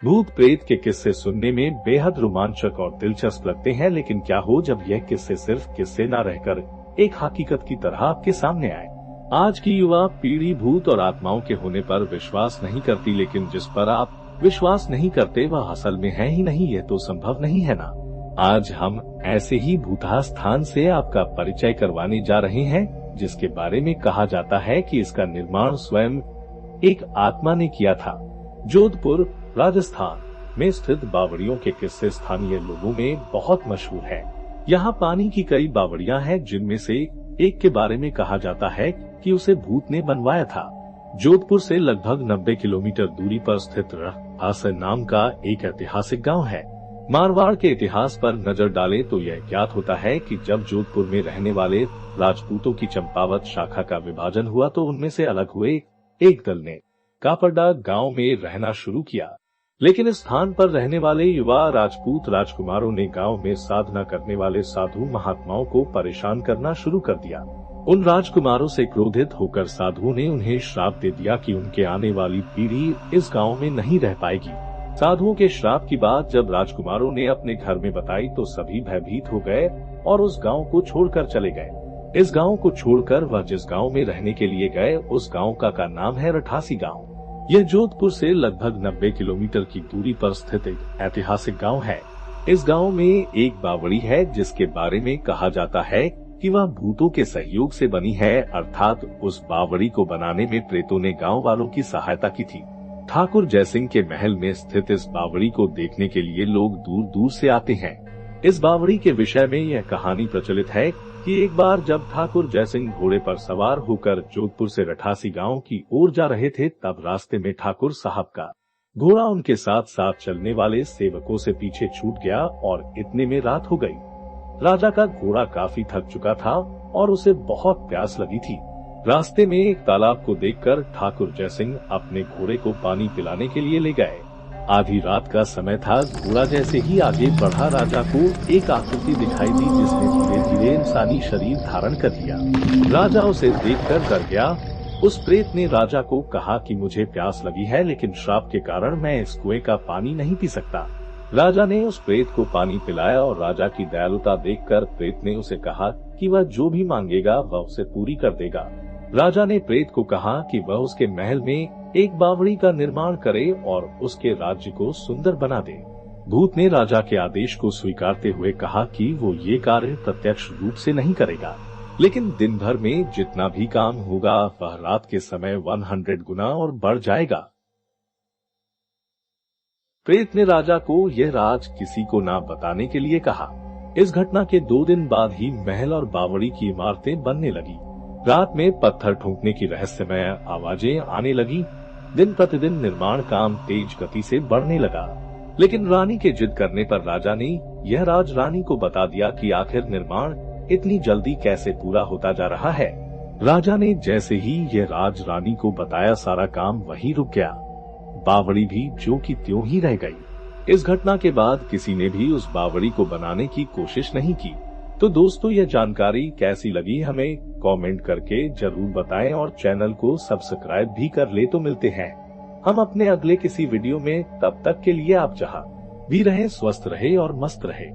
भूत प्रेत के किस्से सुनने में बेहद रोमांचक और दिलचस्प लगते हैं, लेकिन क्या हो जब यह किस्से सिर्फ किस्से न रहकर एक हकीकत की तरह आपके सामने आए। आज की युवा पीढ़ी भूत और आत्माओं के होने पर विश्वास नहीं करती, लेकिन जिस पर आप विश्वास नहीं करते वह असल में है ही नहीं, यह तो संभव नहीं है ना। आज हम ऐसे ही भूतहा स्थान से आपका परिचय करवाने जा रहे हैं, जिसके बारे में कहा जाता है कि इसका निर्माण स्वयं एक आत्मा ने किया था। जोधपुर राजस्थान में स्थित बावड़ियों के किस्से स्थानीय लोगों में बहुत मशहूर है। यहाँ पानी की कई बावड़ियां हैं, जिनमें से एक के बारे में कहा जाता है कि उसे भूत ने बनवाया था। जोधपुर से लगभग 90 किलोमीटर दूरी पर स्थित रहस नाम का एक ऐतिहासिक गांव है। मारवाड़ के इतिहास पर नजर डाले तो यह ज्ञात होता है कि जब जोधपुर में रहने वाले राजपूतों की चंपावत शाखा का विभाजन हुआ तो उनमें से अलग हुए एक दल ने कापरडा गांव में रहना शुरू किया। लेकिन इस स्थान पर रहने वाले युवा राजपूत राजकुमारों ने गांव में साधना करने वाले साधु महात्माओं को परेशान करना शुरू कर दिया। उन राजकुमारों से क्रोधित होकर साधुओं ने उन्हें श्राप दे दिया कि उनके आने वाली पीढ़ी इस गांव में नहीं रह पाएगी। साधुओं के श्राप की बात जब राजकुमारों ने अपने घर में बताई तो सभी भयभीत हो गए और उस गांव को छोड़कर चले गए। इस गांव को छोड़कर वह जिस गांव में रहने के लिए गए उस गांव का नाम है रठासी गांव। यह जोधपुर से लगभग 90 किलोमीटर की दूरी पर स्थित एक ऐतिहासिक गांव है। इस गांव में एक बावड़ी है जिसके बारे में कहा जाता है कि वह भूतों के सहयोग से बनी है, अर्थात उस बावड़ी को बनाने में प्रेतों ने गांव वालों की सहायता की थी। ठाकुर जयसिंह के महल में स्थित इस बावड़ी को देखने के लिए लोग दूर दूर से आते हैं। इस बावड़ी के विषय में यह कहानी प्रचलित है कि एक बार जब ठाकुर जयसिंह घोड़े पर सवार होकर जोधपुर से रठासी गांव की ओर जा रहे थे, तब रास्ते में ठाकुर साहब का घोड़ा उनके साथ साथ चलने वाले सेवकों से पीछे छूट गया और इतने में रात हो गई। राजा का घोड़ा काफी थक चुका था और उसे बहुत प्यास लगी थी। रास्ते में एक तालाब को देखकर ठाकुर जयसिंह अपने घोड़े को पानी पिलाने के लिए ले गए। आधी रात का समय था। घोड़ा जैसे ही आगे बढ़ा राजा को एक आकृति दिखाई दी जिसने धीरे धीरे इंसानी शरीर धारण कर लिया। राजा उसे देखकर डर गया। उस प्रेत ने राजा को कहा कि मुझे प्यास लगी है, लेकिन श्राप के कारण मैं इस कुएं का पानी नहीं पी सकता। राजा ने उस प्रेत को पानी पिलाया और राजा की दयालुता देखकर प्रेत ने उसे कहा कि वह जो भी मांगेगा वह उसे पूरी कर देगा। राजा ने प्रेत को कहा कि वह उसके महल में एक बावड़ी का निर्माण करे और उसके राज्य को सुंदर बना दे। भूत ने राजा के आदेश को स्वीकारते हुए कहा कि वो ये कार्य प्रत्यक्ष रूप से नहीं करेगा, लेकिन दिन भर में जितना भी काम होगा वह रात के समय 100 गुना और बढ़ जाएगा। प्रेत ने राजा को यह राज किसी को ना बताने के लिए कहा। इस घटना के 2 दिन बाद ही महल और बावड़ी की इमारतें बनने लगी। रात में पत्थर ठोकने की रहस्यमय आवाजें आने लगी। दिन प्रतिदिन निर्माण काम तेज गति से बढ़ने लगा, लेकिन रानी के जिद करने पर राजा ने यह राज रानी को बता दिया कि आखिर निर्माण इतनी जल्दी कैसे पूरा होता जा रहा है। राजा ने जैसे ही यह राज रानी को बताया, सारा काम वहीं रुक गया। बावड़ी भी जो की त्यों ही रह गई। इस घटना के बाद किसी ने भी उस बावड़ी को बनाने की कोशिश नहीं की। तो दोस्तों, यह जानकारी कैसी लगी हमें कमेंट करके जरूर बताएं और चैनल को सब्सक्राइब भी कर ले। तो मिलते हैं हम अपने अगले किसी वीडियो में, तब तक के लिए आप जहां भी रहें स्वस्थ रहे और मस्त रहे।